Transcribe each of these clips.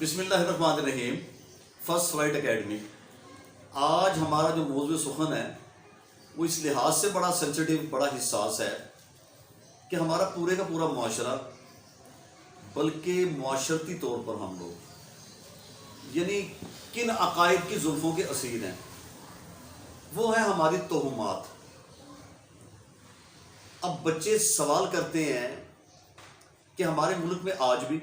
بسم اللہ الرحمن الرحیم. First flight academy. آج ہمارا جو موضوع سخن ہے وہ اس لحاظ سے بڑا سینسیٹیو، بڑا حساس ہے کہ ہمارا پورے کا پورا معاشرہ، بلکہ معاشرتی طور پر ہم لوگ یعنی کن عقائد کی زلفوں کے اسیر ہیں، وہ ہیں ہماری توہمات. اب بچے سوال کرتے ہیں کہ ہمارے ملک میں آج بھی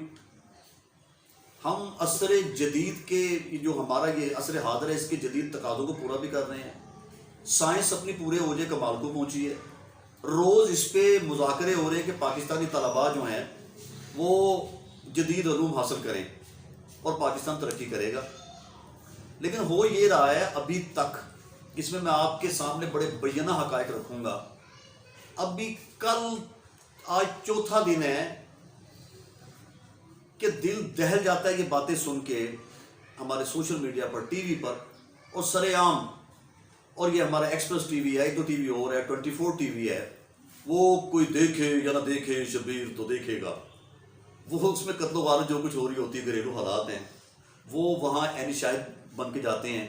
ہم عصر جدید کے جو ہمارا یہ عصر حاضر ہے اس کے جدید تقاضوں کو پورا بھی کر رہے ہیں. سائنس اپنی پورے اوجے کمال کو پہنچی ہے. روز اس پہ مذاکرے ہو رہے ہیں کہ پاکستانی طلباء جو ہیں وہ جدید علوم حاصل کریں اور پاکستان ترقی کرے گا. لیکن ہو یہ رہا ہے ابھی تک، اس میں آپ کے سامنے بڑے بینہ حقائق رکھوں گا. ابھی کل آج چوتھا دن ہے کہ دل دہل جاتا ہے یہ باتیں سن کے ہمارے سوشل میڈیا پر، ٹی وی پر اور سر عام. اور یہ ہمارا ایکسپریس ٹی وی ہے، ایک دو ٹی وی اور ہے، 24 ٹی وی ہے. وہ کوئی دیکھے یا نہ دیکھے شبیر تو دیکھے گا. وہ اس میں قتل و غارت جو کچھ ہو رہی ہوتی ہے، گھریلو حالات ہیں، وہ وہاں عینی شاہد بن کے جاتے ہیں.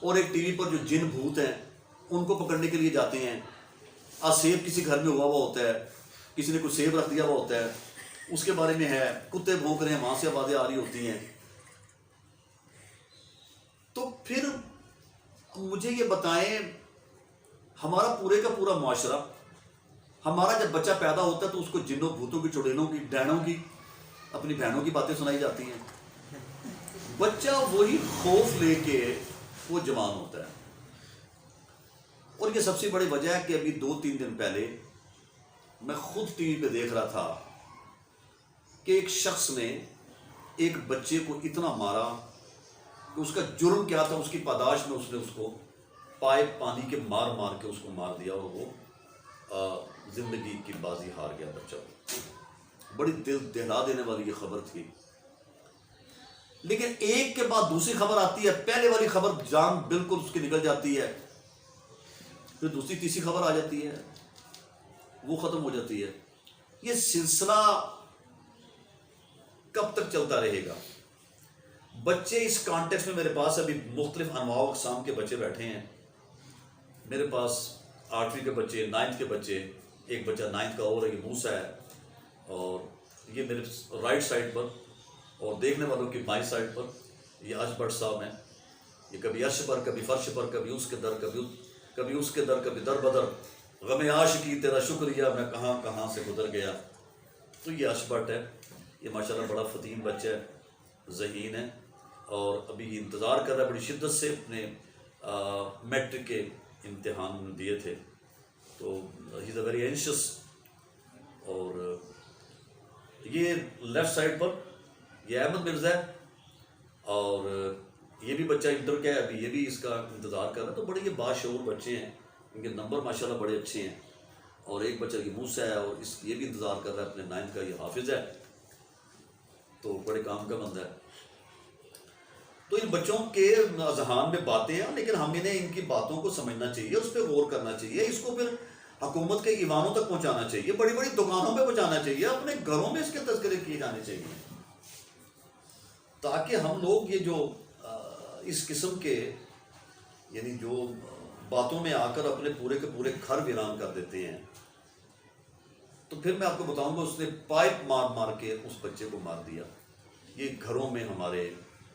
اور ایک ٹی وی پر جو جن بھوت ہیں ان کو پکڑنے کے لیے جاتے ہیں. سیب کسی گھر میں ہوا ہوا ہوتا ہے، کسی نے کوئی سیب رکھ دیا ہوا ہوتا ہے، اس کے بارے میں ہے، کتے بھونک رہے ہیں، وہاں سے آوازیں آ رہی ہوتی ہیں. تو پھر مجھے یہ بتائیں، ہمارا پورے کا پورا معاشرہ، ہمارا جب بچہ پیدا ہوتا ہے تو اس کو جنوں بھوتوں کی، چڑیلوں کی، ڈینوں کی، اپنی بہنوں کی باتیں سنائی جاتی ہیں. بچہ وہی خوف لے کے وہ جوان ہوتا ہے. اور یہ سب سے بڑی وجہ ہے کہ ابھی 2-3 دن پہلے میں خود ٹی وی پہ دیکھ رہا تھا کہ ایک شخص نے ایک بچے کو اتنا مارا کہ اس کا جرم کیا تھا، اس کی پاداش میں اس نے اس کو پائپ پانی کے مار مار کے اس کو مار دیا، اور وہ زندگی کی بازی ہار گیا بچہ. بڑی دل دہلا دینے والی یہ خبر تھی. لیکن ایک کے بعد دوسری خبر آتی ہے، پہلے والی خبر جان بالکل اس کی نکل جاتی ہے، پھر دوسری تیسری خبر آ جاتی ہے، وہ ختم ہو جاتی ہے. یہ سلسلہ کب تک چلتا رہے گا؟ بچے اس کانٹیکس میں میرے پاس ابھی مختلف انواع و اقسام کے بچے بیٹھے ہیں. میرے پاس 8ویں کے بچے، 9th کے بچے، ایک بچہ 9th کا اور ہے، یہ موسیٰ ہے، اور یہ میرے رائٹ سائڈ پر، اور دیکھنے والوں کی بائیں سائڈ پر یہ اشبر صاحب ہیں. یہ کبھی عرش پر، کبھی فرش پر، کبھی اس کے در، کبھی اس کے در، کبھی در بدر. غم عاشقی تیرا شکریہ میں کہاں کہاں سے گزر گیا. تو یہ اشبٹ ہے. یہ ماشاءاللہ بڑا فتیم بچہ ہے، ذہین ہے، اور ابھی یہ انتظار کر رہا ہے بڑی شدت سے. اپنے میٹرک کے امتحان میں دیے تھے، تو ہی از اے ویری اینشیس. اور یہ لیفٹ سائڈ پر یہ احمد مرزا ہے، اور یہ بھی بچہ انٹر کا ہے، ابھی یہ بھی اس کا انتظار کر رہا ہے. تو بڑے یہ باشعور بچے ہیں، ان کے نمبر ماشاءاللہ بڑے اچھے ہیں. اور ایک بچہ یہ موسیٰ ہے، اور یہ بھی انتظار کر رہا ہے اپنے 9th کا، یہ حافظ ہے، تو بڑے کام کا بندہ ہے. تو ان بچوں کے اذہان میں باتیں ہیں، لیکن ہم انہیں ان کی باتوں کو سمجھنا چاہیے، اس پہ غور کرنا چاہیے، اس کو پھر حکومت کے ایوانوں تک پہنچانا چاہیے، بڑی بڑی دکانوں پہ پہنچانا چاہیے، اپنے گھروں میں اس کے تذکرے کیے جانے چاہیے، تاکہ ہم لوگ یہ جو اس قسم کے یعنی جو باتوں میں آ کر اپنے پورے کے پورے گھر ویران کر دیتے ہیں. تو پھر میں آپ کو بتاؤں گا، اس نے پائپ مار مار کے اس بچے کو مار دیا. یہ گھروں میں ہمارے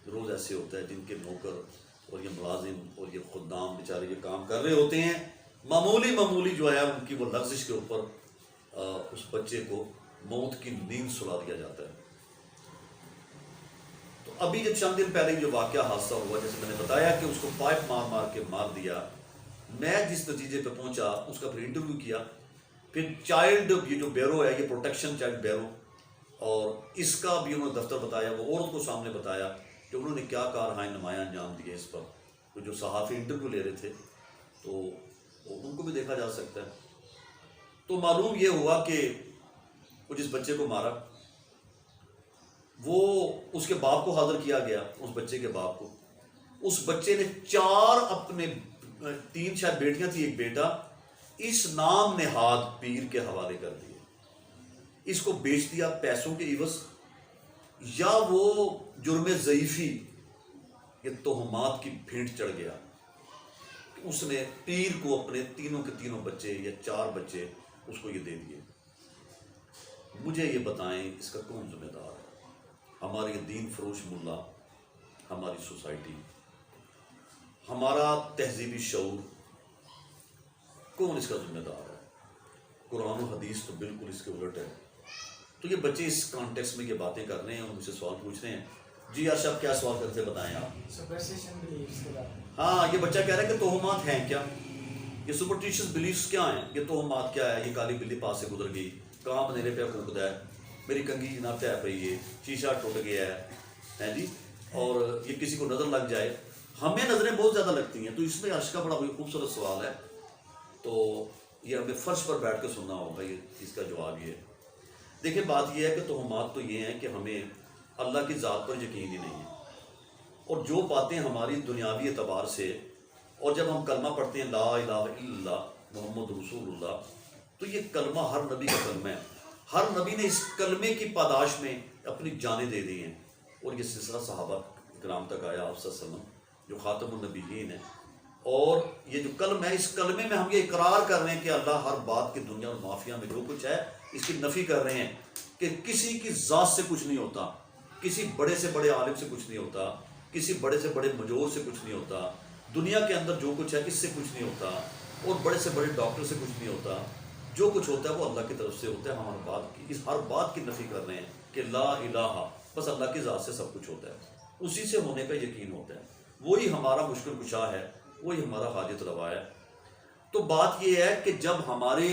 روز ایسے ہوتا ہے، جن کے نوکر اور یہ ملازم اور یہ خدام بیچارے یہ کام کر رہے ہوتے ہیں، معمولی جو ہے ان کی وہ لغزش کے اوپر اس بچے کو موت کی نیند سلا دیا جاتا ہے. تو ابھی جب چند دن پہلے جو واقعہ حادثہ ہوا، جیسے میں نے بتایا کہ اس کو پائپ مار مار کے مار دیا، میں جس نتیجے پہ پہنچا اس کا پھر انٹرویو کیا. پھر چائلڈ یہ جو بیورو ہے، یہ پروٹیکشن چائلڈ بیورو، اور اس کا بھی انہوں نے دفتر بتایا، وہ عورت کو سامنے بتایا کہ انہوں نے کیا کارہائے نمایاں انجام دیے اس پر. تو جو صحافی انٹرویو لے رہے تھے تو ان کو بھی دیکھا جا سکتا ہے. تو معلوم یہ ہوا کہ وہ جس بچے کو مارا، وہ اس کے باپ کو حاضر کیا گیا، اس بچے کے باپ کو. اس بچے نے 4 اپنے 3 شاید بیٹیاں تھی، ایک بیٹا، اس نام نہاد پیر کے حوالے کر دیے. اس کو بیچ دیا پیسوں کے عوض، یا وہ جرم ضعیفی، یہ تہمات کی بھینٹ چڑھ گیا، اس نے پیر کو اپنے تینوں کے تینوں بچے یا 4 بچے اس کو یہ دے دیے۔ مجھے یہ بتائیں اس کا کون ذمہ دار ہے؟ ہمارے دین فروش ملا، ہماری سوسائٹی، ہمارا تہذیبی شعور، کون اس کا ذمہ دار ہے؟ قرآن و حدیث تو بالکل اس کے الٹ ہے۔ تو یہ بچے اس کانٹیکس میں یہ باتیں کر رہے ہیں اور مجھ سے سوال پوچھ رہے ہیں۔ جی ارشد کیا سوال کرتے بتائیں آپ؟ ہاں، یہ بچہ کہہ رہا ہے کہ توہمات ہیں کیا؟ یہ سپرٹیشس بلیفس کیا ہیں؟ یہ توہمات کیا ہے؟ یہ کالی بلی پاس سے گزر گئی، کہاں بنیرے پہ پھونکتا ہے، میری کنگھی جناب تہ پئی ہے، شیشہ ٹوٹ گیا ہے جی، اور یہ کسی کو نظر لگ جائے۔ ہمیں نظریں بہت زیادہ لگتی ہیں، تو اس میں عرش کا بڑا خوبصورت سوال ہے، تو یہ ہمیں فرش پر بیٹھ کے سننا ہوگا۔ یہ اس کا جواب یہ ہے، دیکھیں بات یہ ہے کہ توہمات تو یہ ہیں کہ ہمیں اللہ کی ذات پر یقین ہی نہیں ہے، اور جو باتیں ہماری دنیاوی اعتبار سے، اور جب ہم کلمہ پڑھتے ہیں لا الہ الا اللہ محمد رسول اللہ، تو یہ کلمہ ہر نبی کا کلمہ ہے، ہر نبی نے اس کلمے کی پاداش میں اپنی جانیں دے دی ہیں، اور یہ سلسلہ صحابہ کرام تک آیا، آپ صلی اللہ علیہ وسلم جو خاتم النبیین ہیں، اور یہ جو کلمہ ہے، اس کلمے میں ہم یہ اقرار کر رہے ہیں کہ اللہ ہر بات کی دنیا اور مافیا میں جو کچھ ہے اس کی نفی کر رہے ہیں کہ کسی کی ذات سے کچھ نہیں ہوتا، کسی بڑے سے بڑے عالم سے کچھ نہیں ہوتا، کسی بڑے سے بڑے مجور سے کچھ نہیں ہوتا، دنیا کے اندر جو کچھ ہے اس سے کچھ نہیں ہوتا، اور بڑے سے بڑے ڈاکٹر سے کچھ نہیں ہوتا، جو کچھ ہوتا ہے وہ اللہ کی طرف سے ہوتا ہے۔ ہم ہر بات کی نفی کر رہے ہیں کہ لا الہ، بس اللہ کی ذات سے سب کچھ ہوتا ہے، اسی سے ہونے کا یقین ہوتا ہے، وہی ہمارا مشکل کشا ہے، وہی ہمارا حاجت روا ہے۔ تو بات یہ ہے کہ جب ہمارے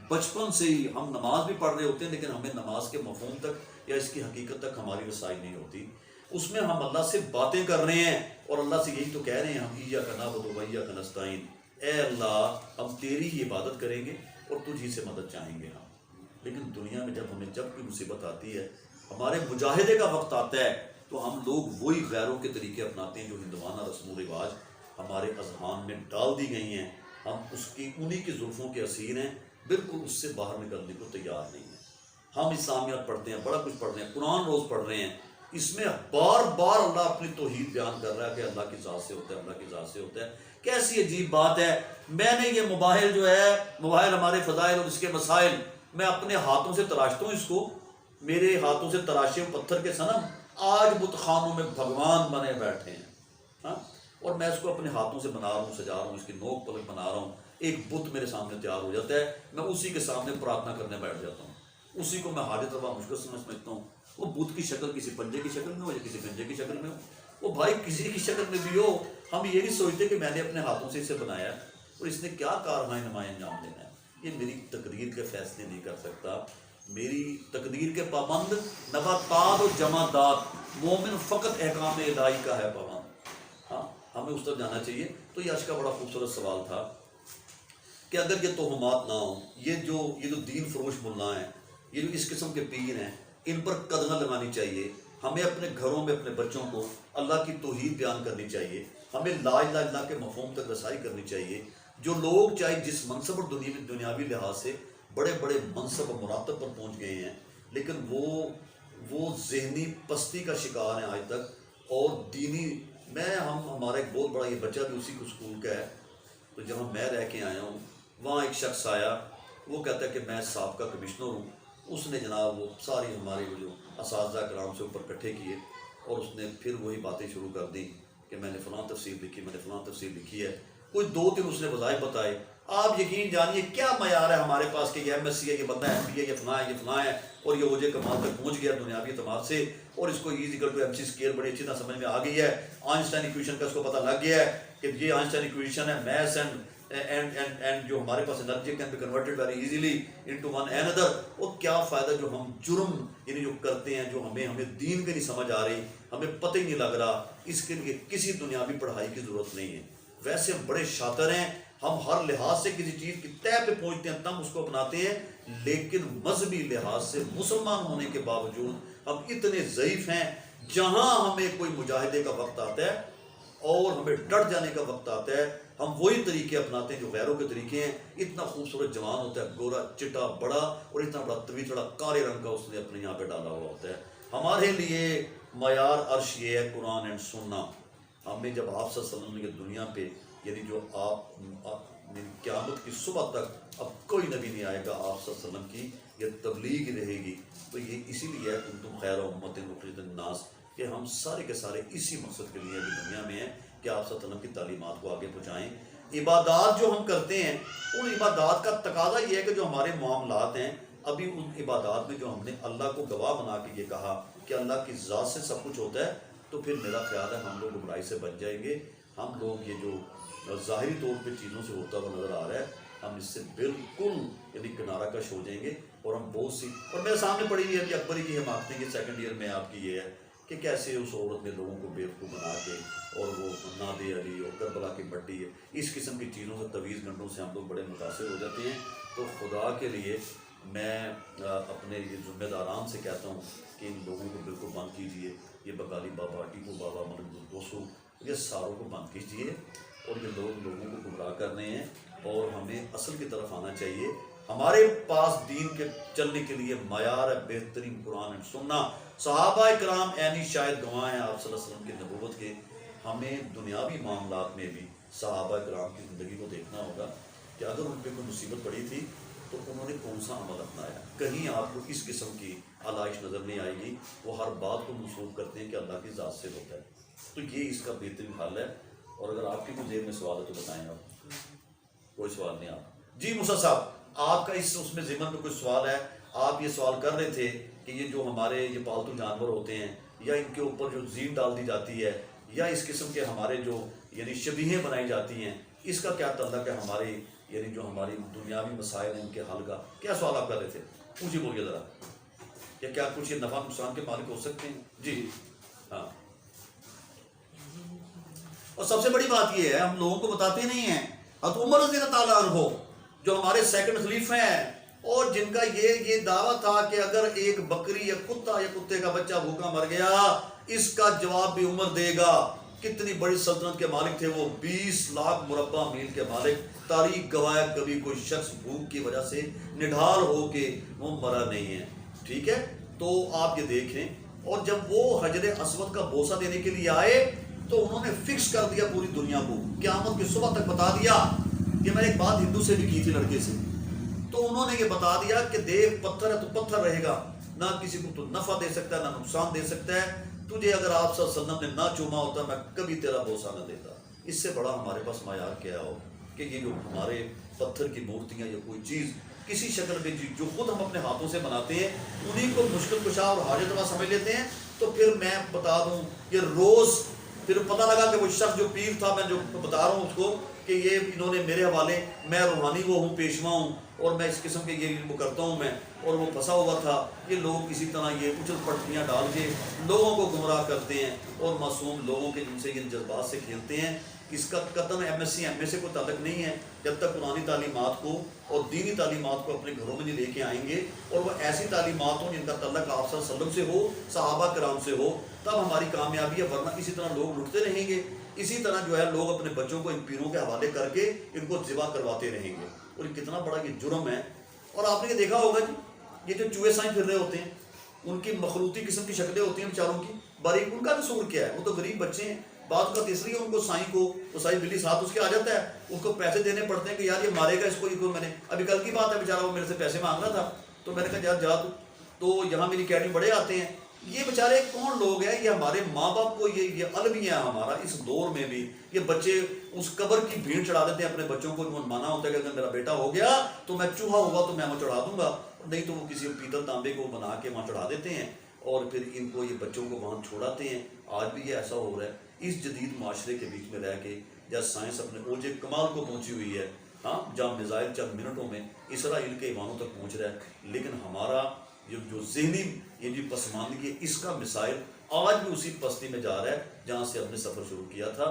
بچپن سے ہی ہم نماز بھی پڑھ رہے ہوتے ہیں، لیکن ہمیں نماز کے مفہوم تک یا اس کی حقیقت تک ہماری رسائی نہیں ہوتی، اس میں ہم اللہ سے باتیں کر رہے ہیں، اور اللہ سے یہی تو کہہ رہے ہیں ہم ایاک نعبد و ایاک نستعین، اے اللہ ہم تیری ہی عبادت کریں گے اور تجھ ہی سے مدد چاہیں گے ہم۔ لیکن دنیا میں جب کوئی مصیبت آتی ہے، ہمارے مجاہدے کا وقت آتا ہے، تو ہم لوگ وہی غیروں کے طریقے اپناتے ہیں جو ہندوانہ رسم و رواج ہمارے اذہان میں ڈال دی گئی ہیں، ہم انہی کی زلفوں کے اسیر ہیں، بالکل اس سے باہر نکلنے کو تیار نہیں ہیں۔ ہم اسلامیات پڑھتے ہیں، بڑا کچھ پڑھ رہے ہیں، قرآن روز پڑھ رہے ہیں، اس میں بار بار اللہ اپنی توحید بیان کر رہا ہے کہ اللہ کی ذات سے ہوتا ہے، اللہ کی ذات سے ہوتا ہے۔ کیسی عجیب بات ہے، میں نے یہ موبائل جو ہے، موبائل ہمارے فضائل اور اس کے مسائل، میں اپنے ہاتھوں سے تراشتا ہوں اس کو، میرے ہاتھوں سے تراشے پتھر کے صنم آج بت خانوں میں بھگوان بنے بیٹھے ہیں، ہاں، اور میں اس کو اپنے ہاتھوں سے بنا رہا ہوں، سجا رہا ہوں، اس کی نوک پلک بنا رہا ہوں، ایک بت میرے سامنے تیار ہو جاتا ہے، میں اسی کے سامنے پرارتھنا کرنے بیٹھ جاتا ہوں، اسی کو میں حاجت روا مشکل سمجھتا ہوں۔ وہ بت کی شکل کسی پنجے کی شکل میں ہو یا کسی گنجے کی شکل میں ہو، وہ بھائی کسی کی شکل میں بھی ہو، ہم یہ نہیں سوچتے کہ میں نے اپنے ہاتھوں سے اسے بنایا اور اس نے کیا کارنامہ نمایاں انجام دینا ہے۔ یہ میری تقدیر کے فیصلے نہیں کر سکتا، میری تقدیر کے پابند نباتات و جمادات، مومن فقط احکام الہی کا ہے پابند۔ ہاں، ہمیں اس طرف جانا چاہیے۔ تو یہ آج کا بڑا خوبصورت سوال تھا کہ اگر یہ توہمات نہ ہوں، یہ جو دین فروش ملا ہیں، یہ جو اس قسم کے پیر ہیں، ان پر قدغن لگانی چاہیے۔ ہمیں اپنے گھروں میں اپنے بچوں کو اللہ کی توحید بیان کرنی چاہیے، ہمیں لا الہ الا اللہ کے مفہوم تک رسائی کرنی چاہیے۔ جو لوگ چاہے جس منصب اور دنیاوی لحاظ سے بڑے بڑے منصب اور مراتب پر پہنچ گئے ہیں، لیکن وہ ذہنی پستی کا شکار ہیں آج تک، اور دینی ہمارا ایک بہت بڑا یہ بچہ بھی اسی کو اسکول کا ہے، تو جہاں میں رہ کے آیا ہوں وہاں ایک شخص آیا، وہ کہتا ہے کہ میں سابقہ کمشنر ہوں، اس نے جناب وہ ساری ہمارے جو اساتذہ کرام سے اوپر اکٹھے کیے، اور اس نے پھر وہی باتیں شروع کر دی کہ میں نے فلاں تفسیر لکھی، میں نے فلاں تفسیر لکھی ہے، کوئی 2-3 اس نے وظائف بتائے۔ آپ یقین جانیے کیا معیار ہے ہمارے پاس کہ یہ ایم ایس سی ہے، یہ بندہ ایم بی ہے، یہ فلاں ہے، یہ فلاں ہے، اور یہ اوجے کمال تک پہنچ گیا دنیاوی اعتبار سے، اور اس کو E=MC اسکیل بڑی اچھی طرح سمجھ میں آ گئی ہے، آئنسٹائن ایکویشن کا اس کو پتہ لگ گیا ہے کہ یہ آئنسٹائن ایکویشن ہے، میتھس اینڈ جو ہمارے پاس energy can be converted very easily into one another. اور کیا فائدہ جو ہم جرم یعنی جو کرتے ہیں، جو ہمیں دین کے نہیں سمجھ آ رہی، ہمیں پتہ ہی نہیں لگ رہا، اس کے لیے کسی دنیاوی پڑھائی کی ضرورت نہیں ہے۔ ویسے ہم بڑے شاطر ہیں، ہم ہر لحاظ سے کسی چیز کی تہہ پہ پہنچتے ہیں تب اس کو اپناتے ہیں، لیکن مذہبی لحاظ سے مسلمان ہونے کے باوجود ہم اتنے ضعیف ہیں، جہاں ہمیں کوئی مجاہدے کا وقت آتا ہے اور ہمیں ڈٹ جانے کا وقت آتا ہے، ہم وہی طریقے اپناتے ہیں جو غیروں کے طریقے ہیں۔ اتنا خوبصورت جوان ہوتا ہے، گورا چٹا بڑا، اور اتنا بڑا طویل تھوڑا کالے رنگ کا اس نے اپنے یہاں پہ ڈالا ہوا ہوتا ہے۔ ہمارے لیے معیار عرش یہ ہے قرآن اینڈ سننا. ہمیں جب آپ صلی اللہ علیہ وسلم نے دنیا پہ یعنی جو آپ قیامت کی صبح تک اب کوئی نبی نہیں آئے گا، آپ صلی اللہ علیہ وسلم کی یہ تبلیغ رہے گی. تو یہ اسی لیے ہے کنتم خیر امت اخرجت للناس کہ ہم سارے کے سارے اسی مقصد کے لیے ابھی دنیا میں ہیں کہ آپ صلی اللہ علیہ وسلم کی تعلیمات کو آگے پہنچائیں. عبادات جو ہم کرتے ہیں ان عبادات کا تقاضا یہ ہے کہ جو ہمارے معاملات ہیں ابھی ان عبادات میں جو ہم نے اللہ کو گواہ بنا کے یہ کہا کہ اللہ کی ذات سے سب کچھ ہوتا ہے، تو پھر میرا خیال ہے ہم لوگ گمراہی سے بچ جائیں گے. ہم لوگ یہ جو ظاہری طور پہ چیزوں سے ہوتا ہوا نظر آ رہا ہے ہم اس سے بالکل یعنی کنارہ کش ہو جائیں گے. اور ہم بہت سی اور میرے سامنے پڑی ہوئی ہے ابھی اکبری کی حماقتیں کہ سیکنڈ ایئر میں آپ کی یہ ہے کہ کیسے اس عورت نے لوگوں کو بیوقوف بنا کے اور وہ ناد علی اور کربلا کی مٹی ہے اس قسم کی چیزوں سے طویل گھنٹوں سے ہم لوگ بڑے متاثر ہو جاتے ہیں. تو خدا کے لیے میں اپنے یہ ذمہ داران سے کہتا ہوں کہ ان لوگوں کو بالکل بند کیجیے. یہ بقالی بابا ٹیپو بابا ملک دوستوں یہ ساروں کو بند کیجیے. اور یہ لوگ لوگوں کو گمراہ کر رہے ہیں اور ہمیں اصل کی طرف آنا چاہیے. ہمارے پاس دین کے چلنے کے لیے معیار ہے بہترین قرآن اینڈ سننا. صحابہ کرام عینی شاہد گواہ ہیں آپ صلی اللہ علیہ وسلم کی نبوت کے. ہمیں دنیاوی معاملات میں بھی صحابہ کرام کی زندگی کو دیکھنا ہوگا کہ اگر ان پہ کوئی مصیبت پڑی تھی تو انہوں نے کون سا عمل اپنایا. کہیں آپ کو اس قسم کی علائش نظر نہیں آئے گی. وہ ہر بات کو منسوخ کرتے ہیں کہ اللہ کی ذات سے ہوتا ہے. تو یہ اس کا بہترین حل ہے. اور اگر آپ کی کوئی ذہن میں سوال ہے تو بتائیں. آپ کوئی سوال نہیں؟ آپ جی موسیٰ صاحب آپ کا اس میں ذمن میں کوئی سوال ہے؟ آپ یہ سوال کر رہے تھے کہ یہ جو ہمارے یہ پالتو جانور ہوتے ہیں یا ان کے اوپر جو زین ڈال دی جاتی ہے یا اس قسم کے ہمارے جو یعنی شبیہیں بنائی جاتی ہیں اس کا کیا تعلق ہے ہمارے یعنی جو ہماری دنیاوی مسائل ہیں ان کے حل کا؟ کیا سوال آپ کر رہے تھے؟ اونچی بولیے ذرا. کیا کچھ یہ نفع نقصان کے مالک ہو سکتے ہیں؟ جی ہاں. اور سب سے بڑی بات یہ ہے ہم لوگوں کو بتاتے نہیں ہیں. حضرت عمر رضی اللہ تعالیٰ عنہ جو ہمارے سیکنڈ خلیفہ ہیں اور جن کا یہ دعویٰ تھا کہ اگر ایک بکری یا کتا یا کتے کا بچہ بھوکا مر گیا اس کا جواب بھی عمر دے گا. کتنی بڑی سلطنت کے مالک تھے وہ، 20 لاکھ مربع میل کے مالک. تاریخ گواہ کبھی کوئی شخص بھوک کی وجہ سے نڈھال ہو کے وہ مرا نہیں ہے. ٹھیک ہے، تو آپ یہ دیکھیں. اور جب وہ حجر اسود کا بوسہ دینے کے لیے آئے تو انہوں نے فکس کر دیا پوری دنیا کو، قیامت کی صبح تک بتا دیا. یہ میں نے ایک بات ہندو سے بھی کی تھی لڑکے سے، تو انہوں نے یہ بتا دیا کہ دیکھ پتھر ہے تو پتھر رہے گا، نہ کسی کو تو نفع دے سکتا ہے نہ نقصان دے سکتا ہے. تجھے اگر آپ صلی اللہ علیہ وسلم نے نہ چوما ہوتا میں کبھی تیرا بوسہ نہ دیتا. اس سے بڑا ہمارے پاس معیار کیا ہو کہ یہ جو ہمارے پتھر کی مورتیاں یا کوئی چیز کسی شکل میں جو خود ہم اپنے ہاتھوں سے بناتے ہیں انہیں کو مشکل کشا اور حاجت روا سمجھ لیتے ہیں. تو پھر میں بتا دوں یہ روز پھر پتہ لگا کہ وہ شخص جو پیر تھا میں جو بتا رہا ہوں اس کو کہ یہ انہوں نے میرے حوالے، میں روحانی وہ ہوں، پیشوا ہوں اور میں اس قسم کے یہ علم کرتا ہوں میں، اور وہ پھنسا ہوا تھا. یہ لوگ اسی طرح یہ اچھل پٹیاں ڈال کے لوگوں کو گمراہ کرتے ہیں اور معصوم لوگوں کے جن سے یہ جذبات سے کھیلتے ہیں. اس کا قطعاً ایم ایس سی ایم اے سے کوئی تعلق نہیں ہے جب تک قرآنی تعلیمات کو اور دینی تعلیمات کو اپنے گھروں میں نہیں لے کے آئیں گے اور وہ ایسی تعلیمات ہوں جن کا تعلق آپ صلی اللہ علیہ وسلم سے ہو، صحابہ کرام سے ہو، تب ہماری کامیابی ہے. ورنہ اسی طرح لوگ لٹتے رہیں گے، اسی طرح جو ہے لوگ اپنے بچوں کو ان پیروں کے حوالے کر کے ان کو ذبح کرواتے رہیں گے. اور یہ کتنا بڑا یہ جرم ہے. اور آپ نے یہ دیکھا ہوگا جی یہ جو چوہے سائیں پھر رہے ہوتے ہیں ان کی مخلوطی قسم کی شکلیں ہوتی ہیں بیچاروں کی، باریک ان کا قصور کیا ہے؟ وہ تو غریب بچے ہیں. بعض کا تیسری ہے ان کو سائیں کو وہ سائی بلی ساتھ اس کے آ جاتا ہے، اس کو پیسے دینے پڑتے ہیں کہ یار یہ مارے گا اس کو. میں نے ابھی کل کی بات ہے بیچارہ وہ میرے سے پیسے مانگ رہا تھا تو میں نے کہا یار جا تو یہاں میری اکیڈمی بڑے آتے ہیں. یہ بیچارے کون لوگ ہیں؟ یہ ہمارے ماں باپ کو یہ المیہ ہمارا اس دور میں بھی یہ بچے اس قبر کی بھیڑ چڑھا دیتے ہیں اپنے بچوں کو. انہوں نے مانا ہوتا ہے کہ اگر میرا بیٹا ہو گیا تو میں چوہا ہوگا تو میں وہ چڑھا دوں گا، نہیں تو وہ کسی پیتل تانبے کو بنا کے وہاں چڑھا دیتے ہیں اور پھر ان کو یہ بچوں کو وہاں چھوڑاتے ہیں. آج بھی یہ ایسا ہو رہا ہے اس جدید معاشرے کے بیچ میں رہ کے جب سائنس اپنے اوج کمال کو پہنچی ہوئی ہے. ہاں جہاں میزائل چند منٹوں میں اسرائیل کے ایوانوں تک پہنچ رہا ہے، لیکن ہمارا جو ذہنی یہ جو پسماندگی اس کا مسائل آج بھی اسی پستی میں جا رہا ہے جہاں سے ہم نے سفر شروع کیا تھا.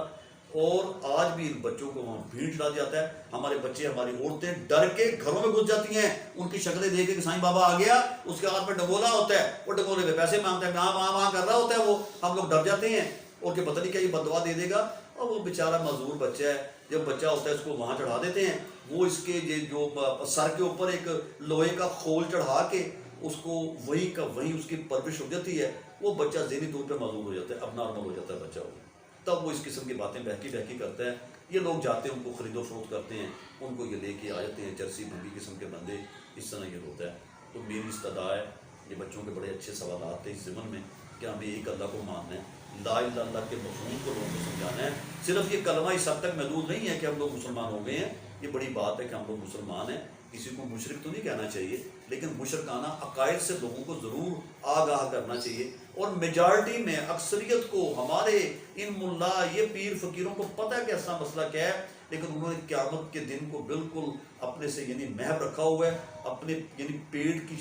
اور آج بھی ان بچوں کو وہاں بھیڑ چڑھا جاتا ہے. ہمارے بچے ہماری عورتیں ڈر کے گھروں میں گھس جاتی ہیں ان کی شکلیں دیکھ کے کہ سائیں بابا آ گیا، اس کے ہاتھ میں ڈنگولا ہوتا ہے، وہ ڈنگولے پہ پیسے مانگتا ہے، وہاں کر رہا ہوتا ہے وہ. ہم لوگ ڈر جاتے ہیں اور کہ پتہ نہیں کیا یہ بددعا دے دے گا. اور وہ بیچارہ معذور بچہ ہے، جب بچہ ہوتا ہے اس کو وہاں چڑھا دیتے ہیں. وہ اس کے جو سر کے اوپر ایک لوہے کا خول چڑھا کے اس کو وہی کا وہی اس کی پرورش ہو جاتی ہے. وہ بچہ ذہنی طور پہ معذور ہو جاتا ہے، اب نارمل ہو جاتا ہے بچہ وہ، تب وہ اس قسم کی باتیں بہکی بہکی کرتا ہے. یہ لوگ جاتے ہیں ان کو خرید و فروخت کرتے ہیں، ان کو یہ لے کے آ جاتے ہیں چرسی بھنگی قسم کے بندے، اس طرح یہ ہوتا ہے. تو میری استدعا ہے، یہ بچوں کے بڑے اچھے سوالات تھے اس ضمن میں کہ ہمیں ایک اللہ کو ماننا ہے، لا الہ الا اللہ کے مفہوم کو لوگوں کو سمجھانا ہے. صرف یہ کلمہ اس حد تک محدود نہیں ہے کہ ہم لوگ مسلمان ہو گئے ہیں، یہ بڑی بات ہے کہ ہم لوگ مسلمان ہیں. کسی کو مشرک تو نہیں کہنا چاہیے، لیکن مشرکانہ عقائد سے لوگوں کو ضرور آگاہ کرنا چاہیے. اور میجارٹی میں اکثریت کو، ہمارے ان ملا یہ پیر فقیروں کو پتہ ہے کہ ایسا مسئلہ کیا ہے، لیکن انہوں نے قیامت کے دن کو بالکل اپنے سے یعنی محو رکھا ہوا ہے. اپنے یعنی پیٹ کی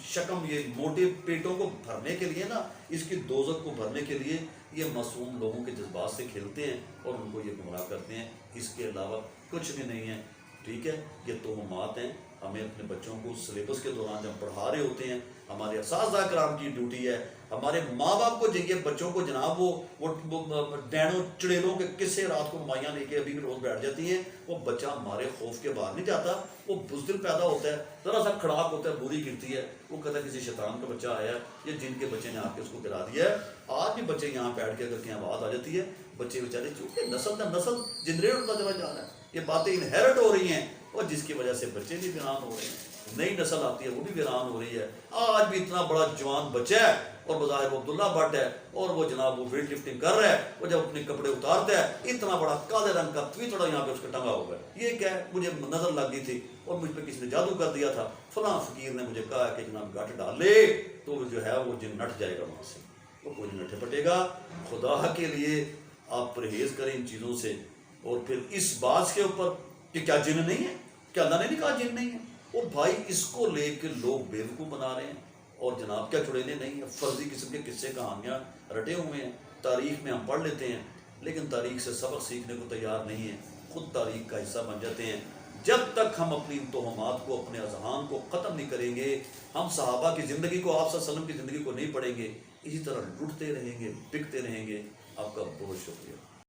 شکم، یہ موٹے پیٹوں کو بھرنے کے لیے نا، اس کی دوزخ کو بھرنے کے لیے یہ معصوم لوگوں کے جذبات سے کھیلتے ہیں اور ان کو یہ گمراہ کرتے ہیں. اس کے علاوہ کچھ بھی نہیں ہے. ٹھیک ہے، یہ توہمات ہیں. ہمیں اپنے بچوں کو سلیبس کے دوران جب پڑھا رہے ہوتے ہیں، ہمارے اساتذہ کرام کی ڈیوٹی ہے، ہمارے ماں باپ کو چاہیے بچوں کو جناب وہ ڈینوں چڑیلوں کے قصے رات کو مائیاں لے کے ابھی بھی روز بیٹھ جاتی ہیں، وہ بچہ ہمارے خوف کے باہر نہیں جاتا، وہ بزدل پیدا ہوتا ہے، ذرا سا کھڑاک ہوتا ہے، بوری گرتی ہے، وہ کہتا ہے کسی شیطان کا بچہ آیا ہے، یہ جن کے بچے نے آ کے اس کو گرا دیا ہے. آج بھی بچے یہاں بیٹھ کے اگر کہیں آواز آ جاتی ہے، بچے بیچارے چونکہ نسل در نسل جنریٹ ہوتا چلا جا رہا ہے، یہ باتیں انہیرٹ ہو رہی ہیں، اور جس کی وجہ سے بچے بھی ویران ہو رہے ہیں، نئی نسل آتی ہے وہ بھی ویران ہو رہی ہے. آج بھی اتنا بڑا جوان بچہ ہے اور بظاہر وہ عبداللہ بٹ ہے، اور وہ جناب وہ ویٹ لفٹنگ کر رہا ہے، وہ جب اپنے کپڑے اتارتا ہے اتنا بڑا کالے رنگ کا توڑا یہاں پہ اس کا ٹنگا ہوا ہے. یہ کیا ہے؟ مجھے نظر لگ گئی تھی اور مجھ پہ کسی نے جادو کر دیا تھا، فلاں فقیر نے مجھے کہا کہ جناب گٹ ڈال لے تو جو ہے وہ جن نٹ جائے گا وہاں سے، وہ کوئی نٹے پٹے گا. خدا کے لیے آپ پرہیز کریں ان چیزوں سے. اور پھر اس بات کے اوپر کہ کیا جن نہیں ہے، کیا اللہ نے نہیں کہا جن نہیں ہے؟ اور بھائی اس کو لے کے لوگ بیوقوف بنا رہے ہیں، اور جناب کیا چڑیلے نہیں ہیں، فرضی قسم کے قصے کہانیاں رٹے ہوئے ہیں. تاریخ میں ہم پڑھ لیتے ہیں لیکن تاریخ سے سبق سیکھنے کو تیار نہیں ہیں، خود تاریخ کا حصہ بن جاتے ہیں. جب تک ہم اپنی ان توہمات کو، اپنے اذہان کو ختم نہیں کریں گے، ہم صحابہ کی زندگی کو، آپ صلی اللہ علیہ وسلم کی زندگی کو نہیں پڑھیں گے، اسی طرح لٹتے رہیں گے، بکتے رہیں گے. آپ کا بہت شکریہ.